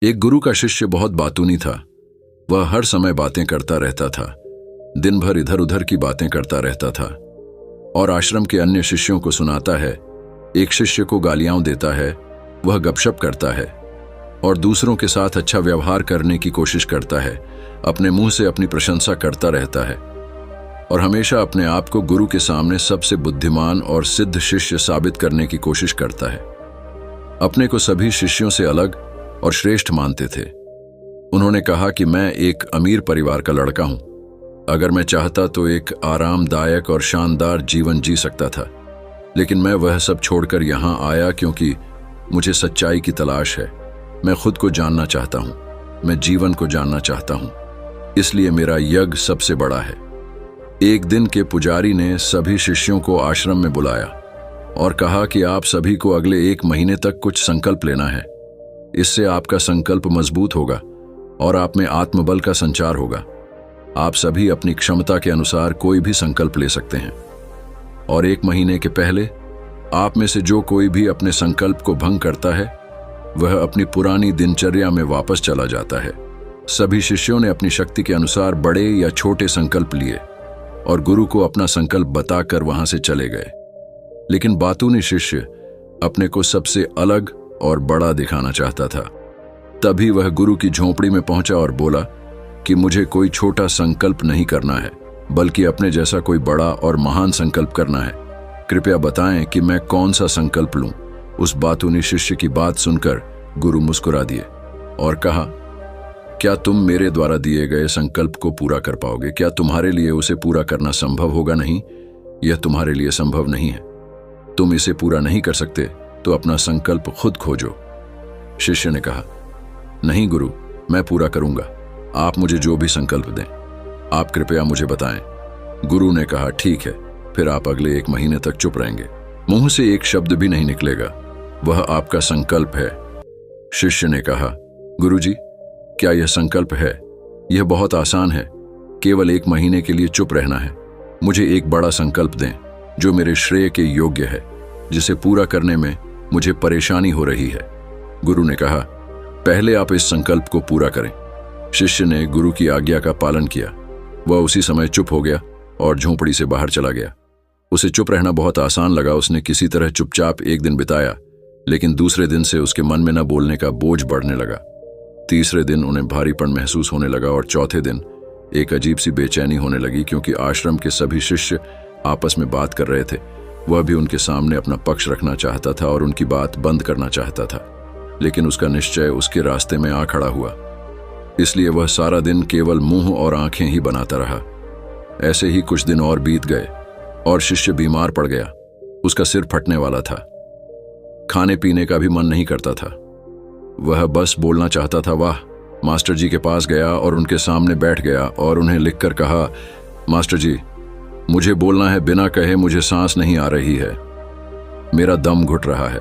एक गुरु का शिष्य बहुत बातूनी था। वह हर समय बातें करता रहता था, दिन भर इधर उधर की बातें करता रहता था और आश्रम के अन्य शिष्यों को सुनाता है। एक शिष्य को गालियां देता है, वह गपशप करता है और दूसरों के साथ अच्छा व्यवहार करने की कोशिश करता है। अपने मुंह से अपनी प्रशंसा करता रहता है और हमेशा अपने आप को गुरु के सामने सबसे बुद्धिमान और सिद्ध शिष्य साबित करने की कोशिश करता है। अपने को सभी शिष्यों से अलग और श्रेष्ठ मानते थे। उन्होंने कहा कि मैं एक अमीर परिवार का लड़का हूं। अगर मैं चाहता तो एक आरामदायक और शानदार जीवन जी सकता था, लेकिन मैं वह सब छोड़कर यहां आया क्योंकि मुझे सच्चाई की तलाश है। मैं खुद को जानना चाहता हूं, मैं जीवन को जानना चाहता हूं, इसलिए मेरा यज्ञ सबसे बड़ा है। एक दिन के पुजारी ने सभी शिष्यों को आश्रम में बुलाया और कहा कि आप सभी को अगले 1 महीने तक कुछ संकल्प लेना है। इससे आपका संकल्प मजबूत होगा और आप में आत्मबल का संचार होगा। आप सभी अपनी क्षमता के अनुसार कोई भी संकल्प ले सकते हैं और 1 महीने के पहले आप में से जो कोई भी अपने संकल्प को भंग करता है वह अपनी पुरानी दिनचर्या में वापस चला जाता है। सभी शिष्यों ने अपनी शक्ति के अनुसार बड़े या छोटे संकल्प लिए और गुरु को अपना संकल्प बताकर वहां से चले गए। लेकिन बातूनी शिष्य अपने को सबसे अलग और बड़ा दिखाना चाहता था। तभी वह गुरु की झोंपड़ी में पहुंचा और बोला कि मुझे कोई छोटा संकल्प नहीं करना है, बल्कि अपने जैसा कोई बड़ा और महान संकल्प करना है। कृपया बताएं कि मैं कौन सा संकल्प लूं। उस बातूनी शिष्य की बात सुनकर गुरु मुस्कुरा दिए और कहा, क्या तुम मेरे द्वारा दिए गए संकल्प को पूरा कर पाओगे? क्या तुम्हारे लिए उसे पूरा करना संभव होगा? नहीं, यह तुम्हारे लिए संभव नहीं है। तुम इसे पूरा नहीं कर सकते तो अपना संकल्प खुद खोजो। शिष्य ने कहा, नहीं गुरु, मैं पूरा करूंगा। आप मुझे जो भी संकल्प दें, आप कृपया मुझे बताएं। गुरु ने कहा, ठीक है, फिर आप अगले 1 महीने तक चुप रहेंगे। मुंह से एक शब्द भी नहीं निकलेगा, वह आपका संकल्प है। शिष्य ने कहा, गुरुजी, क्या यह संकल्प है? यह बहुत आसान है, केवल 1 महीने के लिए चुप रहना है। मुझे एक बड़ा संकल्प दें जो मेरे श्रेय के योग्य है, जिसे पूरा करने में मुझे परेशानी हो रही है। गुरु ने कहा, पहले आप इस संकल्प को पूरा करें। शिष्य ने गुरु की आज्ञा का पालन किया। वह उसी समय चुप हो गया और झोंपड़ी से बाहर चला गया। उसे चुप रहना बहुत आसान लगा। उसने किसी तरह चुपचाप 1 दिन बिताया, लेकिन दूसरे दिन से उसके मन में न बोलने का बोझ बढ़ने लगा। तीसरे दिन उन्हें भारीपन महसूस होने लगा और चौथे दिन एक अजीब सी बेचैनी होने लगी, क्योंकि आश्रम के सभी शिष्य आपस में बात कर रहे थे। वह भी उनके सामने अपना पक्ष रखना चाहता था और उनकी बात बंद करना चाहता था, लेकिन उसका निश्चय उसके रास्ते में आ खड़ा हुआ। इसलिए वह सारा दिन केवल मुंह और आंखें ही बनाता रहा। ऐसे ही कुछ दिन और बीत गए और शिष्य बीमार पड़ गया। उसका सिर फटने वाला था। खाने पीने का भी मन नहीं करता था। वह बस बोलना चाहता था। वाह! मास्टर जी के पास गया और उनके सामने बैठ गया और उन्हें लिखकर कहा, मास्टर जी, मुझे बोलना है, बिना कहे मुझे सांस नहीं आ रही है। मेरा दम घुट रहा है।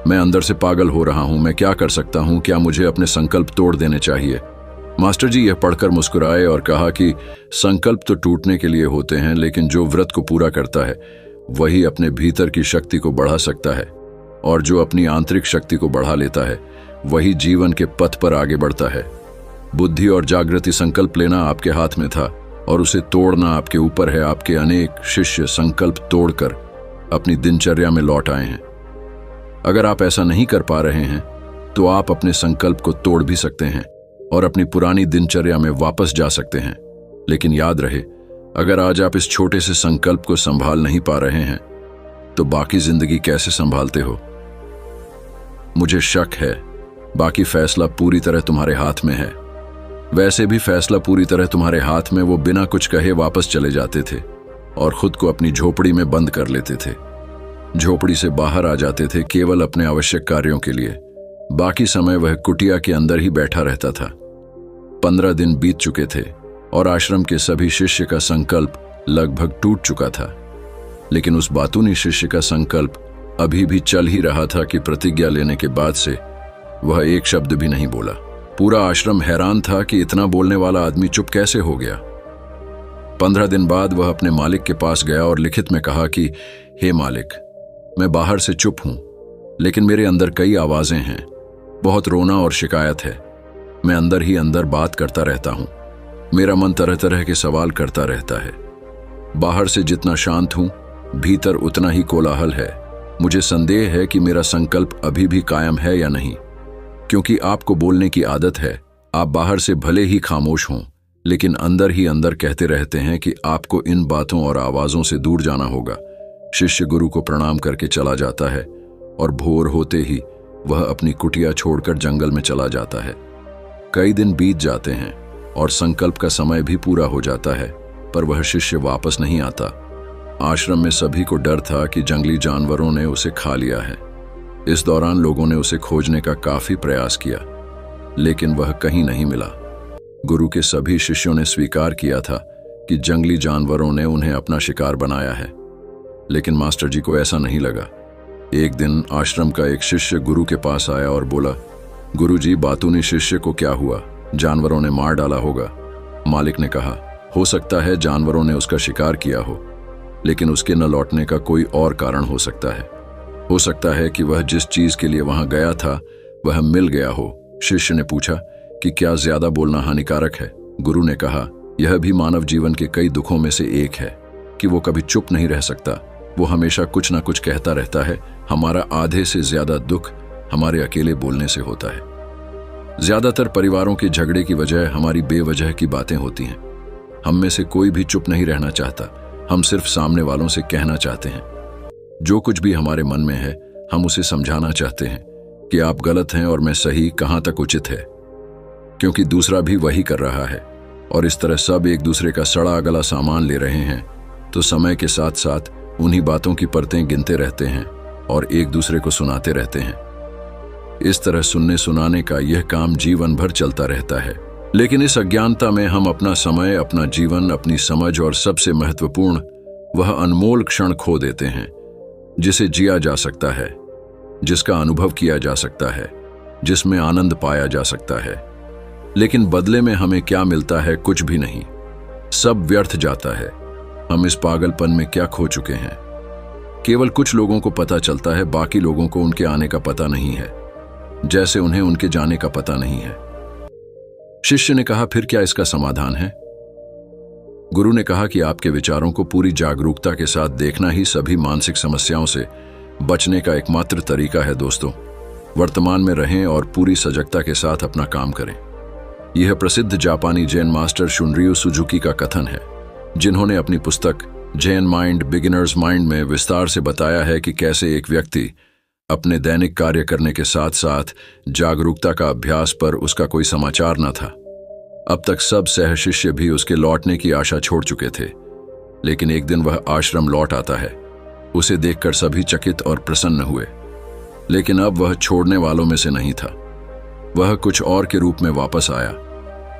मैं अंदर से पागल हो रहा हूं। मैं क्या कर सकता हूं? क्या मुझे अपने संकल्प तोड़ देने चाहिए? मास्टर जी यह पढ़कर मुस्कुराए और कहा कि संकल्प तो टूटने के लिए होते हैं, लेकिन जो व्रत को पूरा करता है वही अपने भीतर की शक्ति को बढ़ा सकता है, और जो अपनी आंतरिक शक्ति को बढ़ा लेता है वही जीवन के पथ पर आगे बढ़ता है। बुद्धि और जागृति संकल्प लेना आपके हाथ में था और उसे तोड़ना आपके ऊपर है। आपके अनेक शिष्य संकल्प तोड़कर अपनी दिनचर्या में लौट आए हैं। अगर आप ऐसा नहीं कर पा रहे हैं तो आप अपने संकल्प को तोड़ भी सकते हैं और अपनी पुरानी दिनचर्या में वापस जा सकते हैं। लेकिन याद रहे, अगर आज आप इस छोटे से संकल्प को संभाल नहीं पा रहे हैं तो बाकी जिंदगी कैसे संभालते हो? मुझे शक है बाकी फैसला पूरी तरह तुम्हारे हाथ में है। वैसे भी फैसला पूरी तरह तुम्हारे हाथ में वो बिना कुछ कहे वापस चले जाते थे और खुद को अपनी झोपड़ी में बंद कर लेते थे। झोपड़ी से बाहर आ जाते थे केवल अपने आवश्यक कार्यों के लिए। बाकी समय वह कुटिया के अंदर ही बैठा रहता था। 15 दिन बीत चुके थे और आश्रम के सभी शिष्य का संकल्प लगभग टूट चुका था, लेकिन उस बातूनी शिष्य का संकल्प अभी भी चल ही रहा था कि प्रतिज्ञा लेने के बाद से वह एक शब्द भी नहीं बोला। पूरा आश्रम हैरान था कि इतना बोलने वाला आदमी चुप कैसे हो गया। 15 दिन बाद वह अपने मालिक के पास गया और लिखित में कहा कि हे मालिक, मैं बाहर से चुप हूं, लेकिन मेरे अंदर कई आवाजें हैं। बहुत रोना और शिकायत है। मैं अंदर ही अंदर बात करता रहता हूं। मेरा मन तरह तरह के सवाल करता रहता है। बाहर से जितना शांत हूं, भीतर उतना ही कोलाहल है। मुझे संदेह है कि मेरा संकल्प अभी भी कायम है या नहीं, क्योंकि आपको बोलने की आदत है। आप बाहर से भले ही खामोश हों, लेकिन अंदर ही अंदर कहते रहते हैं कि आपको इन बातों और आवाजों से दूर जाना होगा। शिष्य गुरु को प्रणाम करके चला जाता है और भोर होते ही वह अपनी कुटिया छोड़कर जंगल में चला जाता है। कई दिन बीत जाते हैं और संकल्प का समय भी पूरा हो जाता है, पर वह शिष्य वापस नहीं आता। आश्रम में सभी को डर था कि जंगली जानवरों ने उसे खा लिया है। इस दौरान लोगों ने उसे खोजने का काफी प्रयास किया, लेकिन वह कहीं नहीं मिला। गुरु के सभी शिष्यों ने स्वीकार किया था कि जंगली जानवरों ने उन्हें अपना शिकार बनाया है, लेकिन मास्टर जी को ऐसा नहीं लगा। एक दिन आश्रम का एक शिष्य गुरु के पास आया और बोला, गुरु जी, बातूनी शिष्य को क्या हुआ? जानवरों ने मार डाला होगा। मालिक ने कहा, हो सकता है जानवरों ने उसका शिकार किया हो, लेकिन उसके न लौटने का कोई और कारण हो सकता है। हो सकता है कि वह जिस चीज के लिए वहां गया था वह मिल गया हो। शिष्य ने पूछा कि क्या ज्यादा बोलना हानिकारक है? गुरु ने कहा, यह भी मानव जीवन के कई दुखों में से एक है कि वो कभी चुप नहीं रह सकता। वो हमेशा कुछ ना कुछ कहता रहता है। हमारा आधे से ज्यादा दुख हमारे अकेले बोलने से होता है। ज्यादातर परिवारों के झगड़े की वजह हमारी बेवजह की बातें होती हैं। हम में से कोई भी चुप नहीं रहना चाहता। हम सिर्फ सामने वालों से कहना चाहते हैं। जो कुछ भी हमारे मन में है, हम उसे समझाना चाहते हैं कि आप गलत हैं और मैं सही, कहां तक उचित है, क्योंकि दूसरा भी वही कर रहा है। और इस तरह सब एक दूसरे का सड़ा गला सामान ले रहे हैं, तो समय के साथ साथ उन्हीं बातों की परतें गिनते रहते हैं और एक दूसरे को सुनाते रहते हैं। इस तरह सुनने सुनाने का यह काम जीवन भर चलता रहता है। लेकिन इस अज्ञानता में हम अपना समय, अपना जीवन, अपनी समझ और सबसे महत्वपूर्ण वह अनमोल क्षण खो देते हैं जिसे जिया जा सकता है, जिसका अनुभव किया जा सकता है, जिसमें आनंद पाया जा सकता है। लेकिन बदले में हमें क्या मिलता है? कुछ भी नहीं। सब व्यर्थ जाता है। हम इस पागलपन में क्या खो चुके हैं? केवल कुछ लोगों को पता चलता है, बाकी लोगों को उनके आने का पता नहीं है, जैसे उन्हें उनके जाने का पता नहीं है। शिष्य ने कहा, फिर क्या इसका समाधान है? गुरु ने कहा कि आपके विचारों को पूरी जागरूकता के साथ देखना ही सभी मानसिक समस्याओं से बचने का एकमात्र तरीका है। दोस्तों, वर्तमान में रहें और पूरी सजगता के साथ अपना काम करें। यह प्रसिद्ध जापानी जैन मास्टर शुनरियो सुजुकी का कथन है, जिन्होंने अपनी पुस्तक जैन माइंड बिगिनर्स माइंड में विस्तार से बताया है कि कैसे एक व्यक्ति अपने दैनिक कार्य करने के साथ साथ जागरूकता का अभ्यास पर उसका कोई समाचार न था। अब तक सब सह शिष्य भी उसके लौटने की आशा छोड़ चुके थे, लेकिन एक दिन वह आश्रम लौट आता है। उसे देखकर सभी चकित और प्रसन्न हुए, लेकिन अब वह छोड़ने वालों में से नहीं था। वह कुछ और के रूप में वापस आया।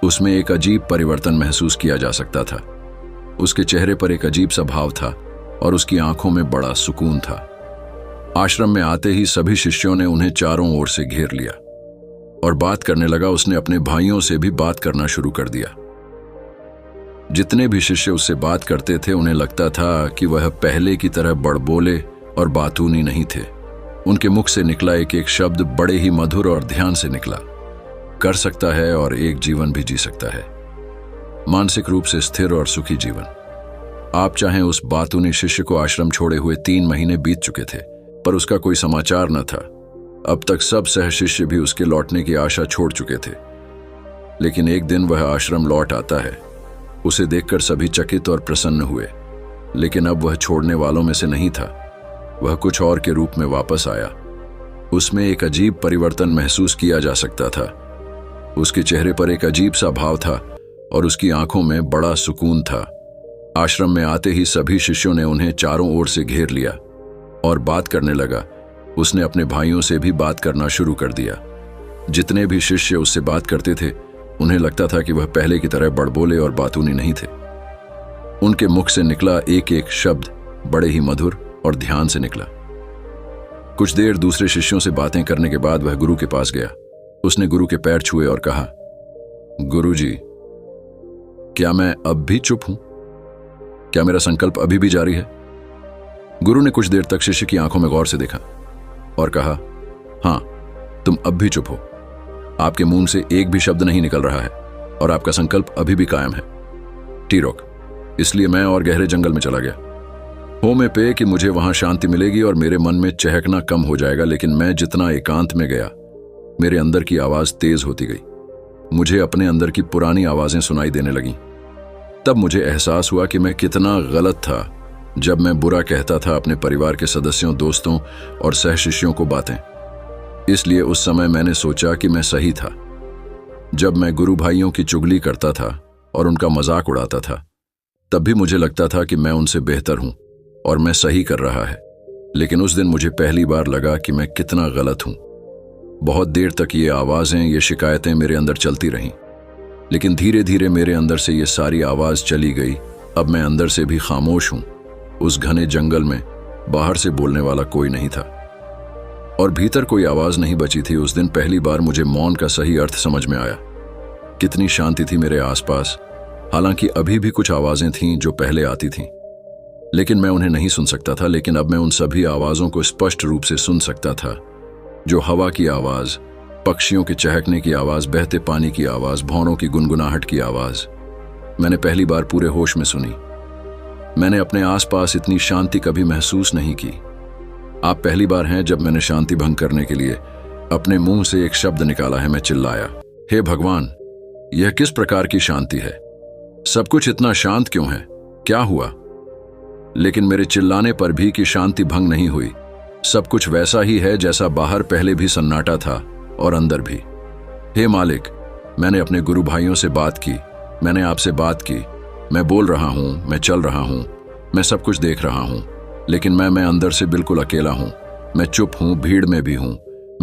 उसमें एक अजीब परिवर्तन महसूस किया जा सकता था। उसके चेहरे पर एक अजीब सा भाव था और उसकी आंखों में बड़ा सुकून था। आश्रम में आते ही सभी शिष्यों ने उन्हें चारों ओर से घेर लिया और बात करने लगा। उसने अपने भाइयों से भी बात करना शुरू कर दिया। जितने भी शिष्य उससे बात करते थे, उन्हें लगता था कि वह पहले की तरह बड़बोले और बातूनी नहीं थे। उनके मुख से निकला एक एक शब्द बड़े ही मधुर और ध्यान से निकला। कर सकता है और एक जीवन भी जी सकता है, मानसिक रूप से स्थिर और सुखी जीवन। आप चाहें उस बातूनी शिष्य को आश्रम छोड़े हुए 3 महीने बीत चुके थे, पर उसका कोई समाचार न था। अब तक सब सह शिष्य भी उसके लौटने की आशा छोड़ चुके थे, लेकिन एक दिन वह आश्रम लौट आता है। उसे देखकर सभी चकित और प्रसन्न हुए, लेकिन अब वह छोड़ने वालों में से नहीं था। वह कुछ और के रूप में वापस आया। उसमें एक अजीब परिवर्तन महसूस किया जा सकता था। उसके चेहरे पर एक अजीब सा भाव था और उसकी आंखों में बड़ा सुकून था। आश्रम में आते ही सभी शिष्यों ने उन्हें चारों ओर से घेर लिया और बात करने लगा। उसने अपने भाइयों से भी बात करना शुरू कर दिया। जितने भी शिष्य उससे बात करते थे, उन्हें लगता था कि वह पहले की तरह बड़बोले और बातूनी नहीं थे। उनके मुख से निकला एक एक शब्द बड़े ही मधुर और ध्यान से निकला। कुछ देर दूसरे शिष्यों से बातें करने के बाद वह गुरु के पास गया। उसने गुरु के पैर छुए और कहा, गुरु जी, क्या मैं अब भी चुप हूं? क्या मेरा संकल्प अभी भी जारी है? गुरु ने कुछ देर तक शिष्य की आंखों में गौर से देखा और कहा, हां, तुम अब भी चुप हो। आपके मुंह से एक भी शब्द नहीं निकल रहा है और आपका संकल्प अभी भी कायम है। टी-रॉक, इसलिए मैं और गहरे जंगल में चला गया। हो में पे कि मुझे वहां शांति मिलेगी और मेरे मन में चहकना कम हो जाएगा, लेकिन मैं जितना एकांत में गया, मेरे अंदर की आवाज तेज होती गई। मुझे अपने अंदर की पुरानी आवाजें सुनाई देने लगीं। तब मुझे एहसास हुआ कि मैं कितना गलत था जब मैं बुरा कहता था अपने परिवार के सदस्यों, दोस्तों और सहशिष्यों को बातें। इसलिए उस समय मैंने सोचा कि मैं सही था। जब मैं गुरु भाइयों की चुगली करता था और उनका मजाक उड़ाता था, तब भी मुझे लगता था कि मैं उनसे बेहतर हूं और मैं सही कर रहा है। लेकिन उस दिन मुझे पहली बार लगा कि मैं कितना गलत हूं। बहुत देर तक ये आवाजें, ये शिकायतें मेरे अंदर चलती रहीं, लेकिन धीरे धीरे मेरे अंदर से ये सारी आवाज चली गई। अब मैं अंदर से भी खामोश हूं। उस घने जंगल में बाहर से बोलने वाला कोई नहीं था और भीतर कोई आवाज नहीं बची थी। उस दिन पहली बार मुझे मौन का सही अर्थ समझ में आया। कितनी शांति थी मेरे आसपास। हालांकि अभी भी कुछ आवाजें थीं जो पहले आती थीं, लेकिन मैं उन्हें नहीं सुन सकता था। लेकिन अब मैं उन सभी आवाजों को स्पष्ट रूप से सुन सकता था, जो हवा की आवाज, पक्षियों के चहकने की आवाज, बहते पानी की आवाज, भौरों की गुनगुनाहट की आवाज मैंने पहली बार पूरे होश में सुनी। मैंने अपने आसपास इतनी शांति कभी महसूस नहीं की। आप पहली बार हैं जब मैंने शांति भंग करने के लिए अपने मुंह से एक शब्द निकाला है। मैं चिल्लाया, हे भगवान, यह किस प्रकार की शांति है? सब कुछ इतना शांत क्यों है? क्या हुआ? लेकिन मेरे चिल्लाने पर भी कि शांति भंग नहीं हुई। सब कुछ वैसा ही है जैसा बाहर पहले भी सन्नाटा था और अंदर भी। हे मालिक, मैंने अपने गुरु भाइयों से बात की, मैंने आपसे बात की। मैं बोल रहा हूं, मैं चल रहा हूं, मैं सब कुछ देख रहा हूं, लेकिन मैं अंदर से बिल्कुल अकेला हूं। मैं चुप हूं, भीड़ में भी हूं।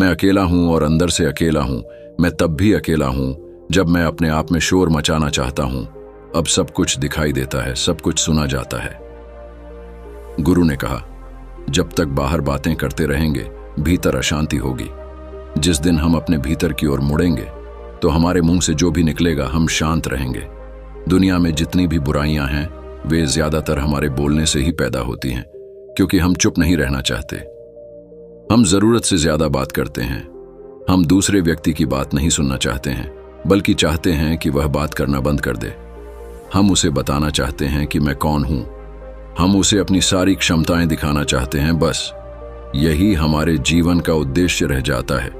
मैं अकेला हूं और अंदर से अकेला हूं। मैं तब भी अकेला हूं जब मैं अपने आप में शोर मचाना चाहता हूं। अब सब कुछ दिखाई देता है, सब कुछ सुना जाता है। गुरु ने कहा, जब तक बाहर बातें करते रहेंगे, भीतर अशांति होगी। जिस दिन हम अपने भीतर की ओर मुड़ेंगे, तो हमारे मुंह से जो भी निकलेगा, हम शांत रहेंगे। दुनिया में जितनी भी बुराइयां हैं, वे ज्यादातर हमारे बोलने से ही पैदा होती हैं, क्योंकि हम चुप नहीं रहना चाहते। हम जरूरत से ज्यादा बात करते हैं। हम दूसरे व्यक्ति की बात नहीं सुनना चाहते हैं, बल्कि चाहते हैं कि वह बात करना बंद कर दे। हम उसे बताना चाहते हैं कि मैं कौन हूं। हम उसे अपनी सारी क्षमताएं दिखाना चाहते हैं। बस यही हमारे जीवन का उद्देश्य रह जाता है।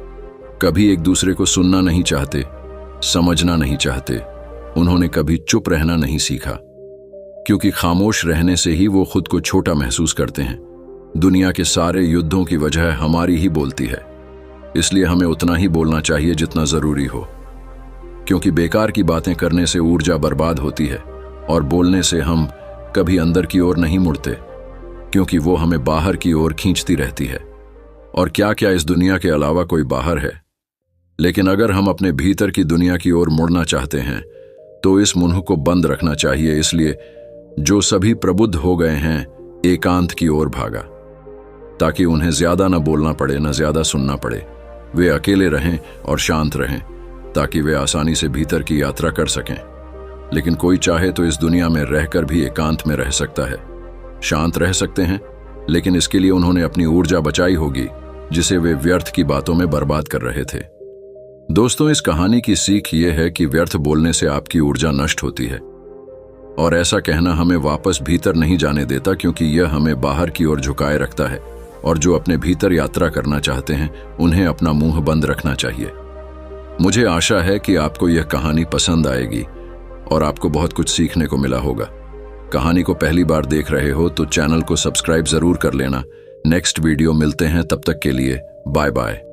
कभी एक दूसरे को सुनना नहीं चाहते, समझना नहीं चाहते। उन्होंने कभी चुप रहना नहीं सीखा, क्योंकि खामोश रहने से ही वो खुद को छोटा महसूस करते हैं। दुनिया के सारे युद्धों की वजह हमारी ही बोलती है, इसलिए हमें उतना ही बोलना चाहिए जितना जरूरी हो, क्योंकि बेकार की बातें करने से ऊर्जा बर्बाद होती है और बोलने से हम कभी अंदर की ओर नहीं मुड़ते, क्योंकि वो हमें बाहर की ओर खींचती रहती है। और क्या क्या इस दुनिया के अलावा कोई बाहर है? लेकिन अगर हम अपने भीतर की दुनिया की ओर मुड़ना चाहते हैं, तो इस मुंह को बंद रखना चाहिए। इसलिए जो सभी प्रबुद्ध हो गए हैं, एकांत की ओर भागा, ताकि उन्हें ज्यादा न बोलना पड़े, न ज्यादा सुनना पड़े। वे अकेले रहें और शांत रहें, ताकि वे आसानी से भीतर की यात्रा कर सकें। लेकिन कोई चाहे तो इस दुनिया में रहकर भी एकांत में रह सकता है, शांत रह सकते हैं, लेकिन इसके लिए उन्होंने अपनी ऊर्जा बचाई होगी, जिसे वे व्यर्थ की बातों में बर्बाद कर रहे थे। दोस्तों, इस कहानी की सीख ये है कि व्यर्थ बोलने से आपकी ऊर्जा नष्ट होती है, और ऐसा कहना हमें वापस भीतर नहीं जाने देता, क्योंकि यह हमें बाहर की ओर झुकाए रखता है। और जो अपने भीतर यात्रा करना चाहते हैं, उन्हें अपना मुंह बंद रखना चाहिए। मुझे आशा है कि आपको यह कहानी पसंद आएगी और आपको बहुत कुछ सीखने को मिला होगा। कहानी को पहली बार देख रहे हो तो चैनल को सब्सक्राइब जरूर कर लेना। नेक्स्ट वीडियो मिलते हैं, तब तक के लिए बाय बाय।